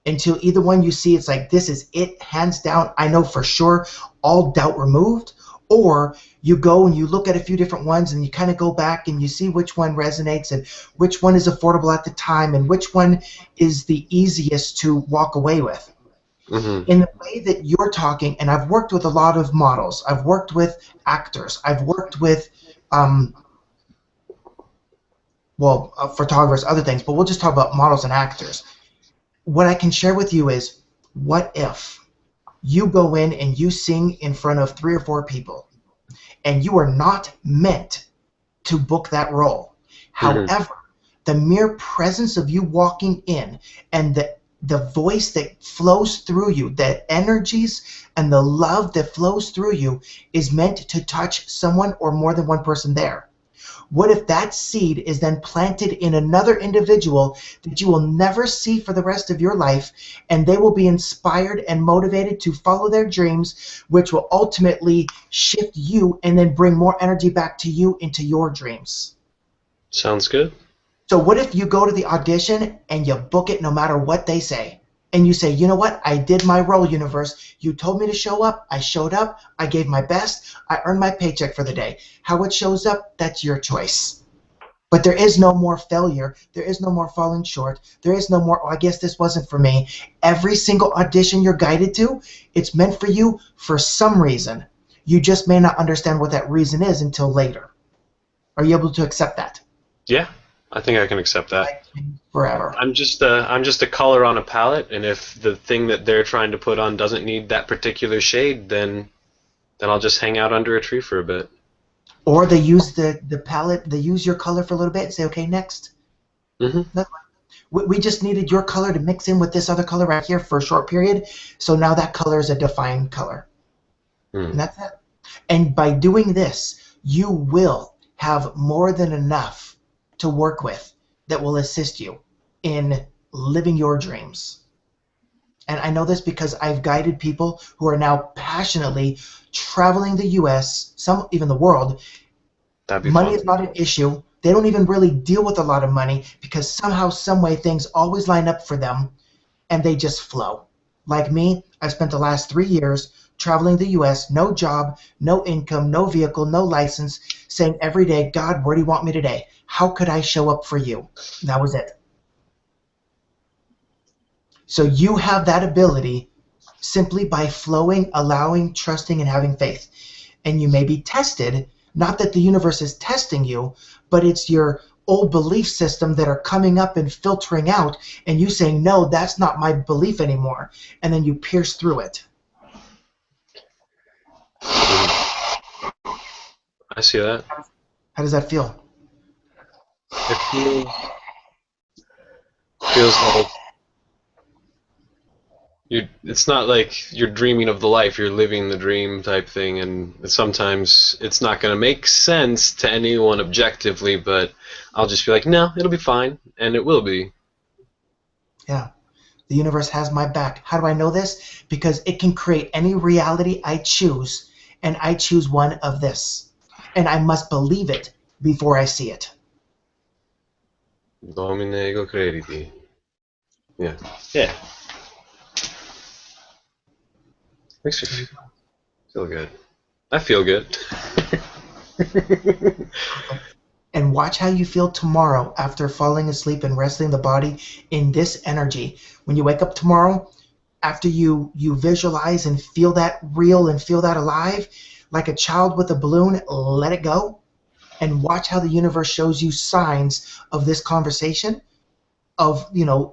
until either one you see it's like, this is it, hands down, I know for sure, all doubt removed, or you go and you look at a few different ones and you kind of go back and you see which one resonates and which one is affordable at the time and which one is the easiest to walk away with. Mm-hmm. In the way that you're talking, and I've worked with a lot of models, I've worked with actors, I've worked with photographers, other things, but we'll just talk about models and actors. What I can share with you is, what if you go in and you sing in front of 3 or 4 people, and you are not meant to book that role. Mm-hmm. However, the mere presence of you walking in and the voice that flows through you, the energies and the love that flows through you is meant to touch someone or more than one person there. What if that seed is then planted in another individual that you will never see for the rest of your life, and they will be inspired and motivated to follow their dreams, which will ultimately shift you and then bring more energy back to you into your dreams? Sounds good. So what if you go to the audition and you book it no matter what they say? And you say, you know what? I did my role, universe. You told me to show up. I showed up. I gave my best. I earned my paycheck for the day. How it shows up, that's your choice. But there is no more failure. There is no more falling short. There is no more, oh, I guess this wasn't for me. Every single audition you're guided to, it's meant for you for some reason. You just may not understand what that reason is until later. Are you able to accept that? Yeah, I think I can accept that. Forever. I'm just a color on a palette, and if the thing that they're trying to put on doesn't need that particular shade, then I'll just hang out under a tree for a bit. Or they use the palette, they use your color for a little bit and say, okay, next. Mm-hmm. We just needed your color to mix in with this other color right here for a short period, so now that color is a defined color. And that's it. And by doing this, you will have more than enough to work with that will assist you in living your dreams. And I know this because I've guided people who are now passionately traveling the U.S., some even the world. That'd be Money fun. is not an issue. They don't even really deal with a lot of money because somehow, some way, things always line up for them, and they just flow. Like me, I spent the last 3 years traveling the U.S., no job, no income, no vehicle, no license, saying every day, God, where do you want me today? How could I show up for you? And that was it. So you have that ability simply by flowing, allowing, trusting, and having faith. And you may be tested, not that the universe is testing you, but it's your old belief system that are coming up and filtering out, and you saying, no, that's not my belief anymore. And then you pierce through it. I see that. How does that feel? It feels like it's not like you're dreaming of the life, you're living the dream type thing, and sometimes it's not going to make sense to anyone objectively, but I'll just be like, no, it'll be fine, and it will be. Yeah. The universe has my back. How do I know this? Because it can create any reality I choose, and I choose one of this. And I must believe it before I see it. Domine ego crediti. Yeah. Yeah. Makes me feel good. I feel good. And watch how you feel tomorrow after falling asleep and resting the body in this energy. When you wake up tomorrow, after you visualize and feel that real and feel that alive, like a child with a balloon, let it go. And watch how the universe shows you signs of this conversation, of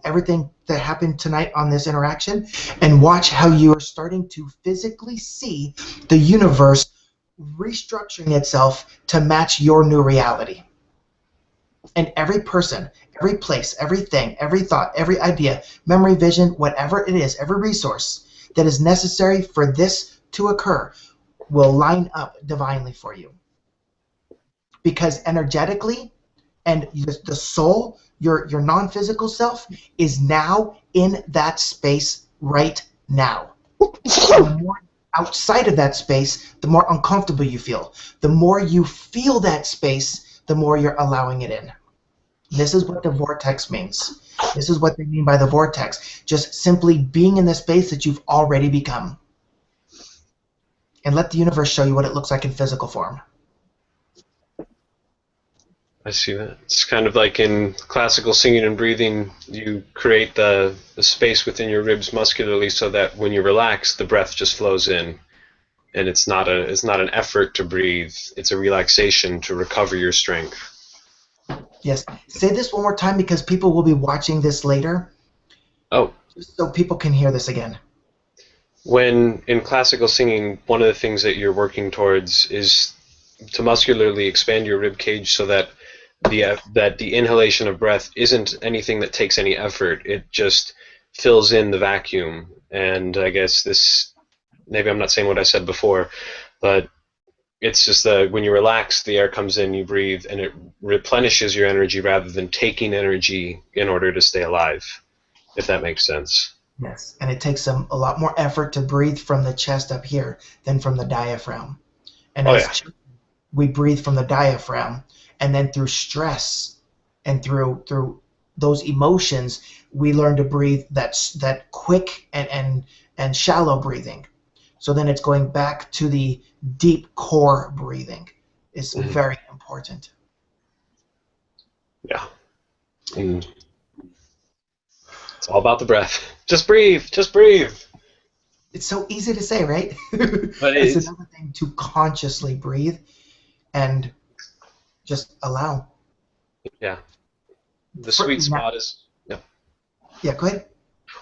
everything that happened tonight on this interaction, and watch how you are starting to physically see the universe restructuring itself to match your new reality. And every person, every place, everything, every thought, every idea, memory, vision, whatever it is, every resource that is necessary for this to occur will line up divinely for you. Because energetically, and the soul, your non-physical self, is now in that space right now. The more outside of that space, the more uncomfortable you feel. The more you feel that space, the more you're allowing it in. This is what the vortex means. This is what they mean by the vortex. Just simply being in the space that you've already become. And let the universe show you what it looks like in physical form. I see that. It's kind of like in classical singing and breathing, you create the space within your ribs muscularly so that when you relax, the breath just flows in. And it's not an effort to breathe, it's a relaxation to recover your strength. Yes. Say this one more time because people will be watching this later. Oh, Just so people can hear this again. when in classical singing, one of the things that you're working towards is to muscularly expand your rib cage so that the inhalation of breath isn't anything that takes any effort. It just fills in the vacuum. And I guess this, maybe I'm not saying what I said before, but it's just that when you relax, the air comes in, you breathe, and it replenishes your energy rather than taking energy in order to stay alive, if that makes sense. Yes. And it takes a lot more effort to breathe from the chest up here than from the diaphragm. And Oh, as yeah. we breathe from the diaphragm, and then through stress and through those emotions, we learn to breathe that quick and shallow breathing. So then it's going back to the deep core breathing. It's very important. Yeah. And it's all about the breath. Just breathe. Just breathe. It's so easy to say, right? But It's it's, another thing to consciously breathe and just allow. yeah. The sweet spot is, yeah. Yeah, go ahead.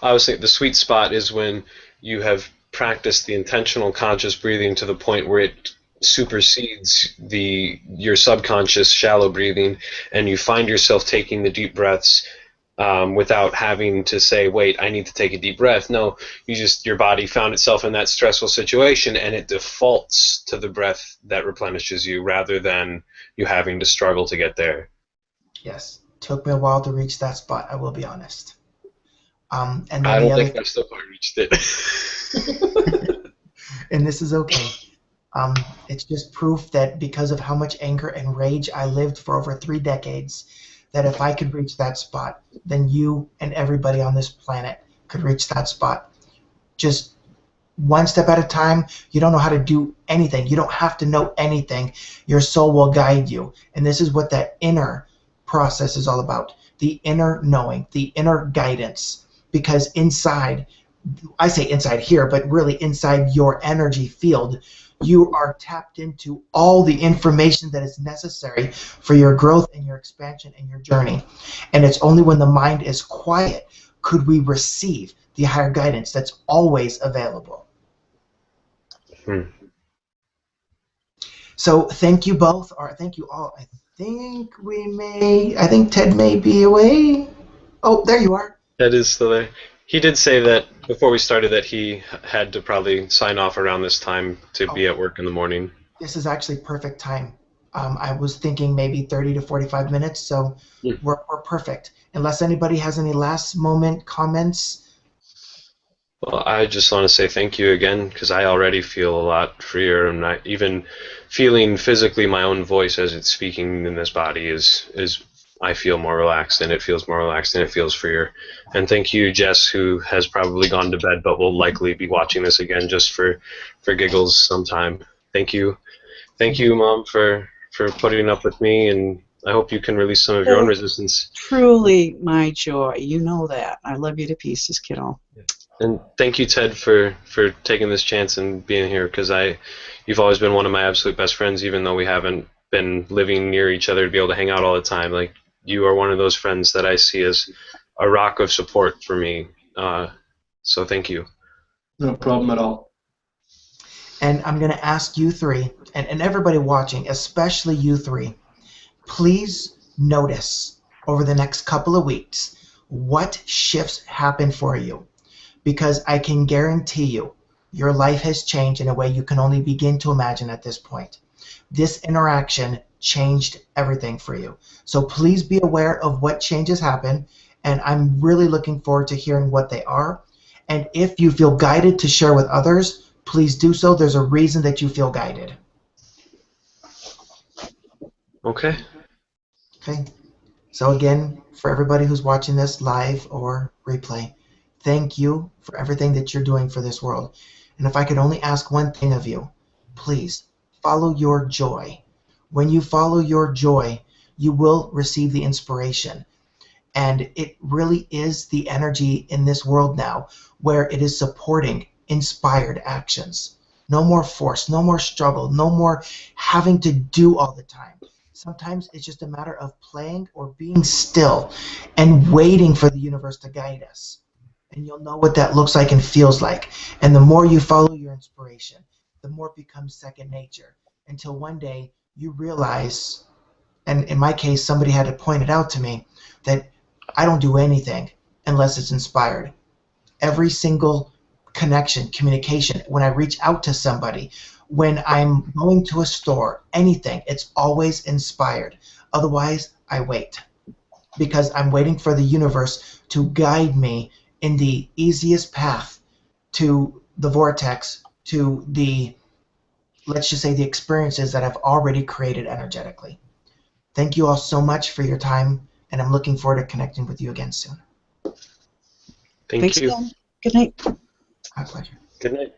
I was saying the sweet spot is when you have practiced the intentional conscious breathing to the point where it supersedes your subconscious shallow breathing, and you find yourself taking the deep breaths without having to say, wait, I need to take a deep breath. No, your body found itself in that stressful situation, and it defaults to the breath that replenishes you rather than you having to struggle to get there. Yes. Took me a while to reach that spot, I will be honest. And then I don't the think other I've still quite reached it. and this is okay. It's just proof that because of how much anger and rage I lived for over 3 decades, that if I could reach that spot, then you and everybody on this planet could reach that spot. Just one step at a time. You don't know how to do anything. You don't have to know anything. Your soul will guide you. And this is what that inner process is all about. The inner knowing, the inner guidance. Because inside, I say inside here, but really inside your energy field, you are tapped into all the information that is necessary for your growth and your expansion and your journey. And it's only when the mind is quiet could we receive the higher guidance that's always available. So thank you both, or thank you all. I think Ted may be away. Oh, there you are. That is still there. He did say that before we started that he had to probably sign off around this time to be at work in the morning. This is actually perfect time. I was thinking maybe 30 to 45 minutes, so we're perfect. Unless anybody has any last moment comments. Well, I just want to say thank you again, because I already feel a lot freer, and not even feeling physically my own voice as it's speaking in this body is I feel more relaxed, and it feels more relaxed, and it feels freer. And thank you, Jess, who has probably gone to bed but will likely be watching this again just for giggles sometime. Thank you, Mom, for putting up with me, and I hope you can release some of your own resistance. Truly my joy. You know that. I love you to pieces, kiddo. And thank you, Ted, for taking this chance and being here, because you've always been one of my absolute best friends, even though we haven't been living near each other to be able to hang out all the time. Like, you are one of those friends that I see as a rock of support for me. So thank you. No problem at all. And I'm going to ask you three, and everybody watching, especially you three, please notice over the next couple of weeks what shifts happen for you. Because I can guarantee you, your life has changed in a way you can only begin to imagine at this point. This interaction changed everything for you. So please be aware of what changes happen, and I'm really looking forward to hearing what they are. And if you feel guided to share with others, please do so. There's a reason that you feel guided. Okay. Okay. So again, for everybody who's watching this live or replay, thank you for everything that you're doing for this world. And if I could only ask one thing of you, please follow your joy. When you follow your joy, you will receive the inspiration. And it really is the energy in this world now where it is supporting inspired actions. No more force, no more struggle, no more having to do all the time. Sometimes it's just a matter of playing or being still and waiting for the universe to guide us. And you'll know what that looks like and feels like. And the more you follow your inspiration, the more it becomes second nature, until one day you realize, and in my case, somebody had to point it out to me, that I don't do anything unless it's inspired. Every single connection, communication, when I reach out to somebody, when I'm going to a store, anything, it's always inspired. Otherwise, I wait, because I'm waiting for the universe to guide me in the easiest path to the vortex, to the, let's just say, the experiences that I've already created energetically. Thank you all so much for your time, and I'm looking forward to connecting with you again soon. Thanks you. Again. Good night. My pleasure. Good night.